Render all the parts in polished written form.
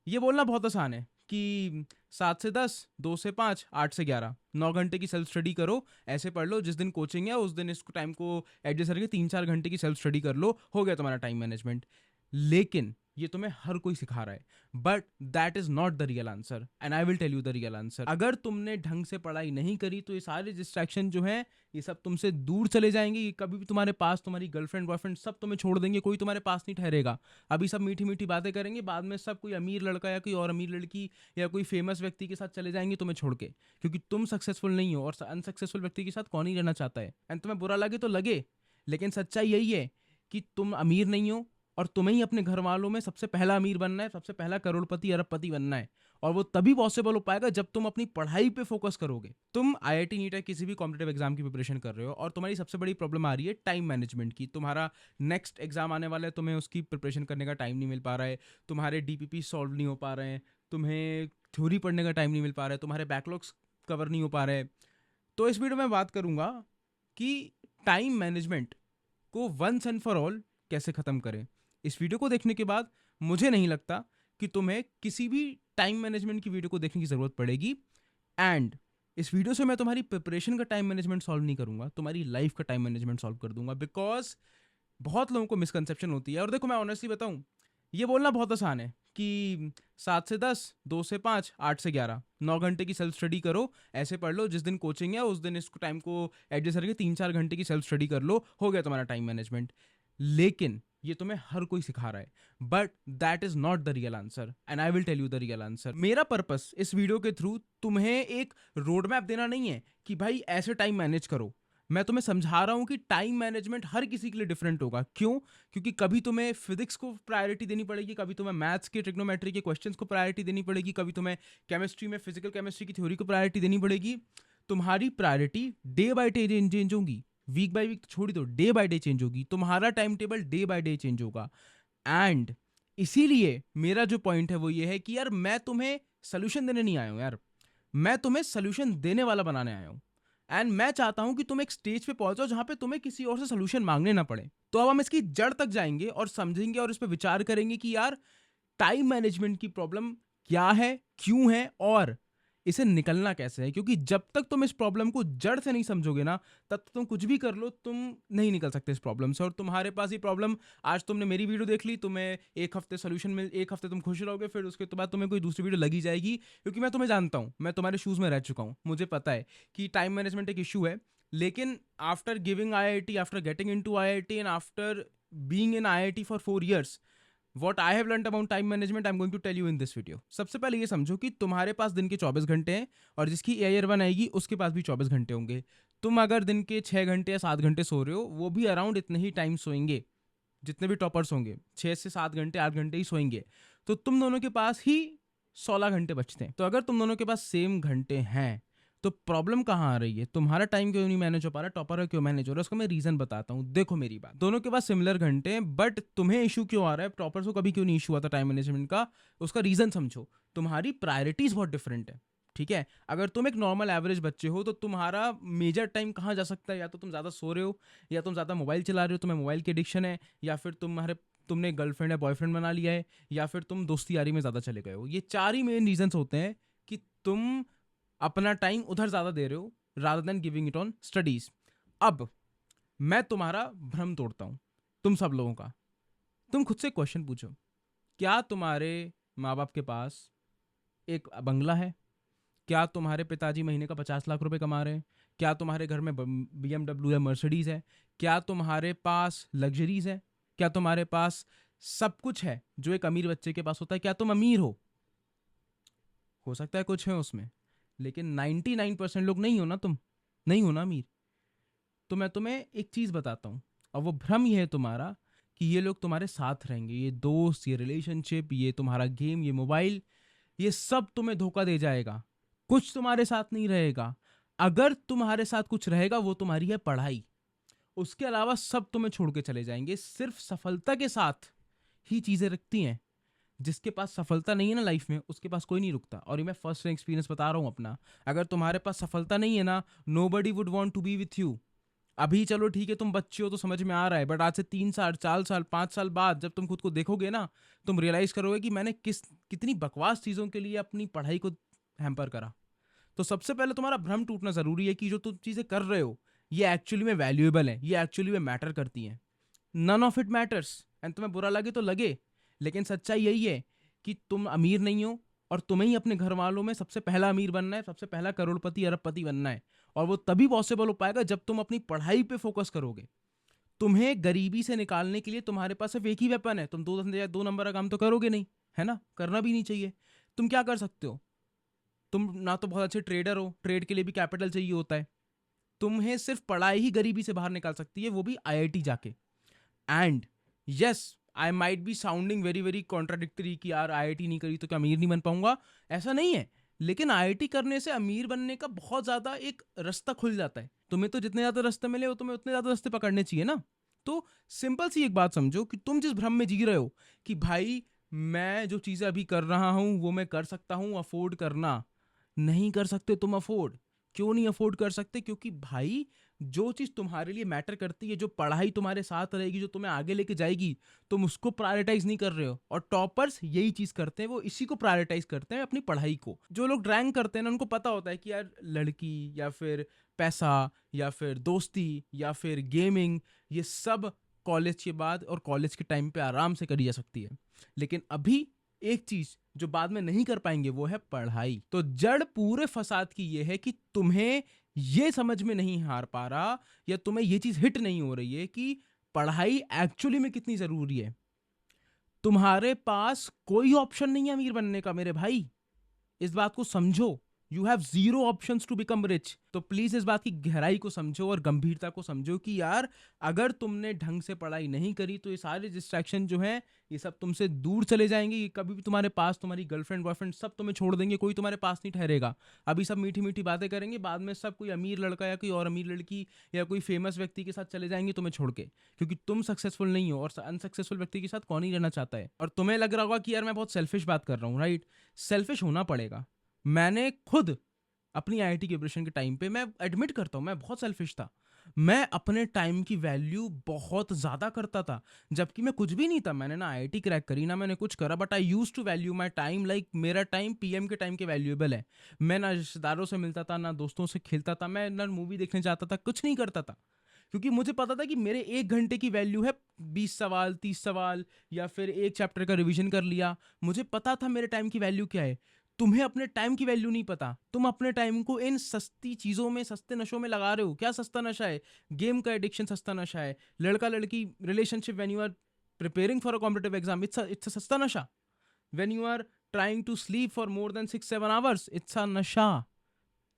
ये बोलना बहुत आसान है कि 7 से 10, 2 से 5, 8 से 11, 9 घंटे की सेल्फ स्टडी करो। ऐसे पढ़ लो, जिस दिन कोचिंग है उस दिन इसको टाइम को एडजस्ट करके 3-4 घंटे की सेल्फ स्टडी कर लो, हो गया तुम्हारा टाइम मैनेजमेंट। लेकिन ये तुम्हें हर कोई सिखा रहा है, but that is not the real answer and I will tell you the real answer. अगर तुमने ढंग से पढ़ाई नहीं करी तो ये सारे डिस्ट्रैक्शन जो हैं ये सब तुमसे दूर चले जाएंगे। ये कभी भी तुम्हारे पास, तुम्हारी गर्लफ्रेंड बॉयफ्रेंड सब तुम्हें छोड़ देंगे, कोई तुम्हारे पास नहीं ठहरेगा। अभी सब मीठी मीठी बातें करेंगे, बाद में सब कोई अमीर लड़का या कोई और अमीर लड़की या कोई फेमस व्यक्ति के साथ चले जाएंगे तुम्हें छोड़ के, क्योंकि तुम सक्सेसफुल नहीं हो। और अनसक्सेसफुल व्यक्ति के साथ कौन ही रहना चाहता है। एंड तुम्हें बुरा लगे तो लगे, लेकिन सच्चाई यही है कि तुम अमीर नहीं हो और तुम्हें ही अपने घर वालों में सबसे पहला अमीर बनना है, सबसे पहला करोड़पति अरबपति बनना है। और वो तभी पॉसिबल हो पाएगा जब तुम अपनी पढ़ाई पे फोकस करोगे। तुम आईआईटी नीट या किसी भी कॉम्पिटेटिव एग्जाम की प्रिपरेशन कर रहे हो और तुम्हारी सबसे बड़ी प्रॉब्लम आ रही है टाइम मैनेजमेंट की। तुम्हारा नेक्स्ट एग्जाम आने वाला है, तुम्हें उसकी प्रिपरेशन करने का टाइम नहीं मिल पा रहा है, तुम्हारे डीपीपी सॉल्व नहीं हो पा रहे हैं, तुम्हें थ्योरी पढ़ने का टाइम नहीं मिल पा रहा है, तुम्हारे बैकलॉग्स कवर नहीं हो पा रहे हैं। तो इस वीडियो में बात करूंगा कि टाइम मैनेजमेंट को वंस एंड फॉर ऑल कैसे ख़त्म करें। इस वीडियो को देखने के बाद मुझे नहीं लगता कि तुम्हें किसी भी टाइम मैनेजमेंट की वीडियो को देखने की ज़रूरत पड़ेगी। एंड इस वीडियो से मैं तुम्हारी प्रिपरेशन का टाइम मैनेजमेंट सॉल्व नहीं करूंगा, तुम्हारी लाइफ का टाइम मैनेजमेंट सॉल्व कर दूंगा। बिकॉज बहुत लोगों को मिसकंसेप्शन होती है। और देखो, मैं ऑनेस्टली बताऊं, ये बोलना बहुत आसान है कि 7 से 10, 2 से 5, 8 से 11, 9 घंटे की सेल्फ स्टडी करो। ऐसे पढ़ लो, जिस दिन कोचिंग है उस दिन इसको टाइम को एडजस्ट करके 3-4 घंटे की सेल्फ स्टडी कर लो, हो गया तुम्हारा टाइम मैनेजमेंट। लेकिन ये तुम्हें हर कोई सिखा रहा है, but that is not the real answer and I will tell you the real answer. मेरा पर्पस इस वीडियो के थ्रू तुम्हें एक रोड मैप देना नहीं है कि भाई ऐसे टाइम मैनेज करो। मैं तुम्हें समझा रहा हूं कि टाइम मैनेजमेंट हर किसी के लिए डिफरेंट होगा। क्यों? क्योंकि कभी तुम्हें फिजिक्स को प्रायोरिटी देनी पड़ेगी, कभी तुम्हें मैथ्स के ट्रिग्नोमेट्री के क्वेश्चंस को प्रायोरिटी देनी पड़ेगी, कभी तुम्हें केमिस्ट्री में फिजिकल केमिस्ट्री की थ्योरी को प्रायोरिटी देनी पड़ेगी। तुम्हारी priority day by day change होगी, वीक बाय वीक तो छोड़ दो, डे बाय डे चेंज होगी। तुम्हारा time table day by day change होगा। एंड इसीलिए मेरा जो पॉइंट है वो ये है कि यार मैं तुम्हें सोल्यूशन देने नहीं आया हूं यार, मैं तुम्हें सोल्यूशन देने वाला बनाने आया हूं। एंड मैं चाहता हूं कि तुम एक स्टेज पे पहुंचो जहां पे तुम्हें किसी और से सोल्यूशन मांगने ना पड़े। तो अब हम इसकी जड़ तक जाएंगे और समझेंगे और इस पर विचार करेंगे कि यार टाइम मैनेजमेंट की प्रॉब्लम क्या है, क्यों है और इसे निकलना कैसे है। क्योंकि जब तक तुम इस प्रॉब्लम को जड़ से नहीं समझोगे ना, तब तक तुम कुछ भी कर लो, तुम नहीं निकल सकते इस प्रॉब्लम से। और तुम्हारे पास ये प्रॉब्लम, आज तुमने मेरी वीडियो देख ली, तुम्हें एक हफ्ते सोल्यूशन मिल, एक हफ्ते तुम खुश रहोगे, फिर उसके बाद तुम्हें कोई दूसरी वीडियो लगी जाएगी। क्योंकि मैं तुम्हें जानता हूँ, मैं तुम्हारे शूज़ में रह चुका हूँ, मुझे पता है कि टाइम मैनेजमेंट एक इशू है। लेकिन after giving I I T, after getting into I I T and after being in I I T for 4 years, what I have learn about time management I am going to tell you in this video. सबसे पहले ये समझो कि तुम्हारे पास दिन के 24 घंटे हैं और जिसकी AIR 1 आएगी उसके पास भी 24 घंटे होंगे। तुम अगर दिन के 6 घंटे या 7 घंटे सो रहे हो, वो भी अराउंड इतने ही टाइम सोएंगे। जितने भी टॉपर्स होंगे 6 से 7 घंटे, 8 घंटे ही सोएंगे। तो तुम दोनों के पास ही 16 घंटे बचते हैं। तो अगर तुम दोनों के पास सेम घंटे हैं तो प्रॉब्लम कहाँ आ रही है? तुम्हारा टाइम क्यों नहीं मैनेज हो पा रहा, टॉपर का क्यों मैनेज हो रहा है? उसका मैं रीजन बताता हूँ। देखो मेरी बात, दोनों के पास सिमिलर घंटे हैं, बट तुम्हें इशू क्यों आ रहा है, टॉपर्स को कभी क्यों नहीं इशू आता टाइम मैनेजमेंट का? उसका रीजन समझो। तुम्हारी प्रायोरिटीज बहुत डिफरेंट है। ठीक है, अगर तुम एक नॉर्मल एवरेज बच्चे हो तो तुम्हारा मेजर टाइम कहाँ जा सकता है? या तो तुम ज़्यादा सो रहे हो, या तुम ज़्यादा मोबाइल चला रहे हो, तुम्हें मोबाइल की एडिक्शन है, या फिर तुमने गर्लफ्रेंड या बॉयफ्रेंड बना लिया है, या फिर तुम दोस्ती यारी में ज़्यादा चले गए हो। ये 4 ही मेन रीजंस होते हैं कि तुम अपना टाइम उधर ज़्यादा दे रहे हो rather than giving it on studies. अब मैं तुम्हारा भ्रम तोड़ता हूँ, तुम सब लोगों का। तुम खुद से क्वेश्चन पूछो, क्या तुम्हारे माँ बाप के पास एक बंगला है? क्या तुम्हारे पिताजी महीने का 50 लाख रुपए कमा रहे हैं? क्या तुम्हारे घर में BMW या मर्सिडीज है? क्या तुम्हारे पास लग्जरीज है? क्या तुम्हारे पास सब कुछ है जो एक अमीर बच्चे के पास होता है? क्या तुम अमीर हो सकता है कुछ है उसमें, लेकिन 99% लोग नहीं हो ना, तुम नहीं हो ना अमीर। तो मैं तुम्हें एक चीज़ बताता हूँ, और वो भ्रम ये है तुम्हारा कि ये लोग तुम्हारे साथ रहेंगे, ये दोस्त, ये रिलेशनशिप, ये तुम्हारा गेम, ये मोबाइल, ये सब तुम्हें धोखा दे जाएगा। कुछ तुम्हारे साथ नहीं रहेगा। अगर तुम्हारे साथ कुछ रहेगा वो तुम्हारी है पढ़ाई। उसके अलावा सब तुम्हें छोड़ के चले जाएंगे। सिर्फ सफलता के साथ ही चीज़ें रखती हैं। जिसके पास सफलता नहीं है ना लाइफ में, उसके पास कोई नहीं रुकता। और ये मैं फर्स्ट एक्सपीरियंस बता रहा हूँ अपना। अगर तुम्हारे पास सफलता नहीं है ना, nobody would want to be with you. अभी चलो ठीक है तुम बच्चे हो तो समझ में आ रहा है, बट आज से 3 साल 4 साल 5 साल बाद जब तुम खुद को देखोगे ना, तुम रियलाइज करोगे कि मैंने कितनी बकवास चीज़ों के लिए अपनी पढ़ाई को हैम्पर करा। तो सबसे पहले तुम्हारा भ्रम टूटना ज़रूरी है कि जो तुम चीज़ें कर रहे हो ये एक्चुअली में वैल्यूएबल है, ये एक्चुअली में मैटर करती हैं। None of it matters, and तुम्हें बुरा लगे तो लगे, लेकिन सच्चाई यही है कि तुम अमीर नहीं हो और तुम्हें ही अपने घर वालों में सबसे पहला अमीर बनना है, सबसे पहला करोड़पति अरबपति बनना है। और वो तभी पॉसिबल हो पाएगा जब तुम अपनी पढ़ाई पे फोकस करोगे। तुम्हें गरीबी से निकालने के लिए तुम्हारे पास सिर्फ एक ही वेपन है, तुम 2 नंबर का काम तो करोगे नहीं, है ना, करना भी नहीं चाहिए। तुम क्या कर सकते हो? तुम ना तो बहुत अच्छे ट्रेडर हो, ट्रेड के लिए भी कैपिटल चाहिए होता है। तुम्हें सिर्फ पढ़ाई ही गरीबी से बाहर निकाल सकती है, वो भी आईआईटी जाके। And yes, I might be sounding very very contradictory कि यार आईआईटी नहीं करी तो क्या अमीर नहीं बन पाऊंगा, ऐसा नहीं है। लेकिन आईआईटी करने से अमीर बनने का बहुत ज्यादा एक रास्ता खुल जाता है। तुम्हें तो जितने ज्यादा रास्ते मिले हो तुम्हें उतने ज्यादा रास्ते पकड़ने चाहिए ना। तो सिंपल सी एक बात समझो कि तुम जिस भ्रम में जी रहे हो कि भाई मैं जो चीजें अभी कर रहा हूं वो मैं कर सकता हूं अफोर्ड करना, नहीं कर सकते तुम अफोर्ड। क्यों नहीं अफोर्ड कर सकते? क्योंकि भाई जो चीज़ तुम्हारे लिए मैटर करती है, जो पढ़ाई तुम्हारे साथ रहेगी, जो तुम्हें आगे लेके जाएगी, तुम उसको प्रायोरिटाइज नहीं कर रहे हो। और टॉपर्स यही चीज़ करते हैं, वो इसी को प्रायोरिटाइज करते हैं, अपनी पढ़ाई को। जो लोग रैंक करते हैं ना उनको पता होता है कि यार लड़की या फिर पैसा या फिर दोस्ती या फिर गेमिंग, ये सब कॉलेज के बाद और कॉलेज के टाइम पे आराम से करी जा सकती है। लेकिन अभी एक चीज जो बाद में नहीं कर पाएंगे वो है पढ़ाई। तो जड़ पूरे फसाद की ये है कि तुम्हें ये समझ में नहीं हार पा रहा या तुम्हें ये चीज हिट नहीं हो रही है कि पढ़ाई एक्चुअली में कितनी जरूरी है। तुम्हारे पास कोई ऑप्शन नहीं है अमीर बनने का मेरे भाई, इस बात को समझो। You have zero options to become rich. तो प्लीज इस बात की गहराई को समझो और गंभीरता को समझो कि यार अगर तुमने ढंग से पढ़ाई नहीं करी तो ये सारे डिस्ट्रैक्शन जो हैं ये सब तुमसे दूर चले जाएंगे। ये कभी भी तुम्हारे पास, तुम्हारी गर्लफ्रेंड बॉयफ्रेंड सब तुम्हें छोड़ देंगे, कोई तुम्हारे पास नहीं ठहरेगा। अभी सब मीठी मीठी बातें करेंगे, बाद में सब कोई अमीर लड़का या कोई और अमीर लड़की या कोई फेमस व्यक्ति के साथ चले जाएंगे तुम्हें छोड़ के, क्योंकि तुम सक्सेसफुल नहीं हो। और अनसक्सेसफुल व्यक्ति के साथ कौन ही रहना चाहता है? और तुम्हें लग रहा होगा कि यार मैं बहुत सेल्फिश बात कर रहा हूँ, राइट? सेल्फिश होना पड़ेगा। मैंने खुद अपनी आईआईटी की प्रिपरेशन के टाइम पे, मैं एडमिट करता हूँ, मैं बहुत सेल्फिश था। मैं अपने टाइम की वैल्यू बहुत ज़्यादा करता था, जबकि मैं कुछ भी नहीं था। मैंने ना आईआईटी क्रैक करी ना मैंने कुछ करा, but I use to value my time like मेरा टाइम पीएम के टाइम के वैल्यूएबल है। मैं ना रिश्तेदारों से मिलता था, ना दोस्तों से खेलता था, मैं ना मूवी देखने जाता था, कुछ नहीं करता था। क्योंकि मुझे पता था कि मेरे 1 घंटे की वैल्यू है 20 सवाल 30 सवाल, या फिर एक चैप्टर का रिवीजन कर लिया। मुझे पता था मेरे टाइम की वैल्यू क्या है। तुम्हें अपने टाइम की वैल्यू नहीं पता। तुम अपने टाइम को इन सस्ती चीज़ों में, सस्ते नशों में लगा रहे हो। क्या सस्ता नशा है? गेम का एडिक्शन सस्ता नशा है। लड़का लड़की relationship when you are preparing for a competitive exam, it's a सस्ता नशा। When you are trying to sleep for more than 6-7 hours, it's a नशा।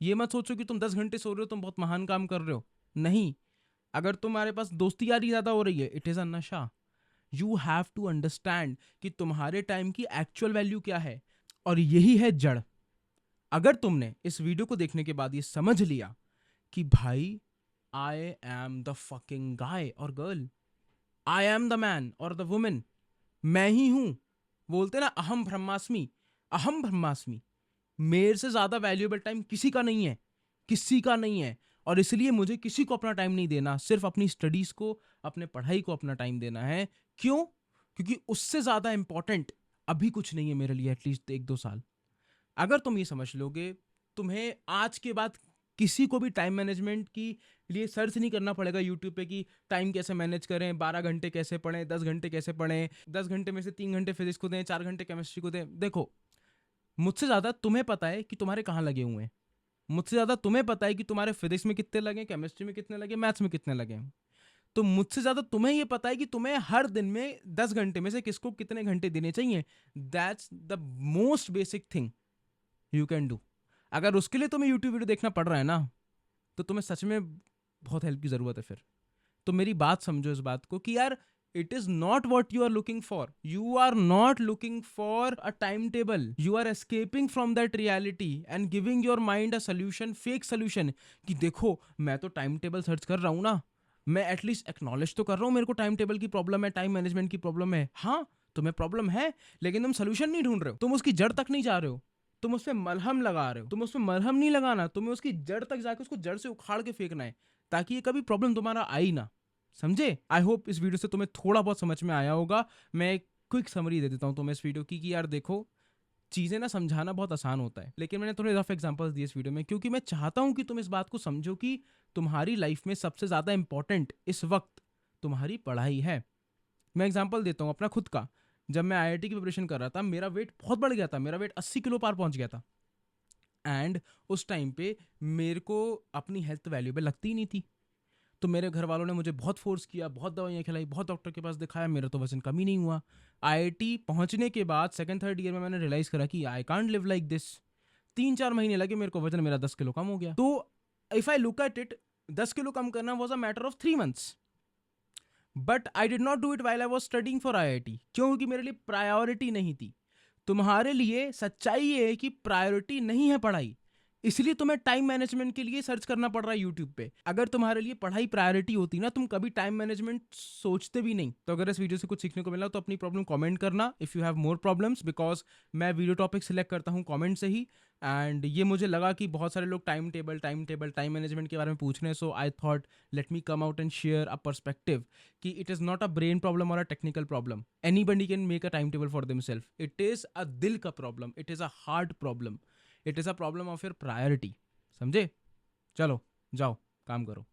ये मत सोचो कि तुम 10 घंटे सो रहे हो तुम बहुत महान काम कर रहे हो, नहीं। अगर तुम्हारे पास दोस्ती यारी ज़्यादा हो रही है, इट इज़ अ नशा। यू हैव टू अंडरस्टैंड कि तुम्हारे टाइम की एक्चुअल वैल्यू क्या है, और यही है जड़। अगर तुमने इस वीडियो को देखने के बाद ये समझ लिया कि भाई आई एम द फकिंग गाय और girl, I am the man और द वुमेन, मैं ही हूं। बोलते ना अहम ब्रह्मास्मि, अहम ब्रह्मास्मि। मेरे से ज्यादा वैल्यूएबल टाइम किसी का नहीं है, किसी का नहीं है। और इसलिए मुझे किसी को अपना टाइम नहीं देना, सिर्फ अपनी स्टडीज को, अपने पढ़ाई को अपना टाइम देना है। क्यों? क्योंकि उससे ज्यादा इंपॉर्टेंट अभी कुछ नहीं है मेरे लिए, एटलीस्ट 1-2 साल। अगर तुम ये समझ लोगे, तुम्हें आज के बाद किसी को भी टाइम मैनेजमेंट की लिए सर्च नहीं करना पड़ेगा यूट्यूब पे कि टाइम कैसे मैनेज करें, 12 घंटे कैसे पढ़ें, 10 घंटे कैसे पढ़ें, 10 घंटे में से 3 घंटे फिजिक्स को दें, 4 घंटे केमिस्ट्री को दें। देखो, मुझसे ज़्यादा तुम्हें पता है कि तुम्हारे कहाँ लगे हुए हैं। मुझसे ज़्यादा तुम्हें पता है कि तुम्हारे फिजिक्स में कितने लगे, केमिस्ट्री में कितने लगे, मैथ्स में कितने लगे। तो मुझसे ज़्यादा तुम्हें ये पता है कि तुम्हें हर दिन में 10 घंटे में से किसको कितने घंटे देने चाहिए। That's the most basic thing you can do. अगर उसके लिए तुम्हें यूट्यूब वीडियो देखना पड़ रहा है ना, तो तुम्हें सच में बहुत हेल्प की ज़रूरत है फिर। तो मेरी बात समझो इस बात को कि यार it is not what you are looking for. You are not looking for a time table, you are escaping from that reality and giving your mind a solution, fake solution, कि देखो मैं तो टाइम टेबल सर्च कर रहा हूँ ना, मैं at least acknowledge तो कर रहा हूँ मेरे को टाइम टेबल की प्रॉब्लम है, टाइम मैनेजमेंट की प्रॉब्लम है। हाँ, तुम्हें प्रॉब्लम है, लेकिन तुम सोल्यूशन नहीं ढूंढ रहे हो, तुम उसकी जड़ तक नहीं जा रहे हो, तुम उस पर मलहम लगा रहे हो। तुम उस पर मलहम नहीं लगाना, तुम्हें उसकी जड़ तक जाकर उसको जड़ से उखाड़ के फेंकना है, ताकि ये कभी प्रॉब्लम तुम्हारा आई ना, समझे? आई होप इस वीडियो से तुम्हें थोड़ा बहुत समझ में आया होगा। मैं एक क्विक समरी दे देता हूँ तुम्हें इस वीडियो की कि यार देखो, चीज़ें ना समझाना बहुत आसान होता है, लेकिन मैंने थोड़े रफ एग्जांपल्स दिए इस वीडियो में क्योंकि मैं चाहता हूँ कि तुम इस बात को समझो कि तुम्हारी लाइफ में सबसे ज़्यादा इंपॉर्टेंट इस वक्त तुम्हारी पढ़ाई है। मैं एग्जांपल देता हूँ अपना खुद का। जब मैं आईआईटी की प्रिपरेशन कर रहा था, मेरा वेट बहुत बढ़ गया था, मेरा वेट 80 किलो पार पहुंच गया था। एंड उस टाइम पे मेरे को अपनी हेल्थ वैल्यूबल लगती ही नहीं थी। तो मेरे घर वालों ने मुझे बहुत फोर्स किया, बहुत दवाइयाँ खिलाई, बहुत डॉक्टर के पास दिखाया, मेरा तो वजन कम ही नहीं हुआ। आईआईटी पहुंचने के बाद सेकंड थर्ड ईयर में मैंने रियलाइज करा कि I can't live like this. 3-4 महीने लगे, मेरे को वजन मेरा 10 किलो कम हो गया। तो if I look at it, 10 kilo कम करना was a matter of 3 months। But I did not do it while I was studying for IIT, क्योंकि मेरे लिए प्रायोरिटी नहीं थी। तुम्हारे लिए सच्चाई ये है कि प्रायोरिटी नहीं है पढ़ाई, इसलिए तुम्हें टाइम मैनेजमेंट के लिए सर्च करना पड़ रहा है यूट्यूब पे। अगर तुम्हारे लिए पढ़ाई प्रायोरिटी होती ना, तुम कभी टाइम मैनेजमेंट सोचते भी नहीं। तो अगर इस वीडियो से कुछ सीखने को मिला तो अपनी प्रॉब्लम कमेंट करना if you have more problems, because मैं वीडियो टॉपिक सिलेक्ट करता हूँ कमेंट से ही। एंड ये मुझे लगा कि बहुत सारे लोग टाइम मैनेजमेंट के बारे में पूछ रहे हैं, so I thought let me come out and share a perspective कि it is not a brain problem और a technical problem. Anybody can make a time table for themselves. It is a दिल का problem, it is a heart problem, it is a problem of your priority. समझे? चलो जाओ काम करो।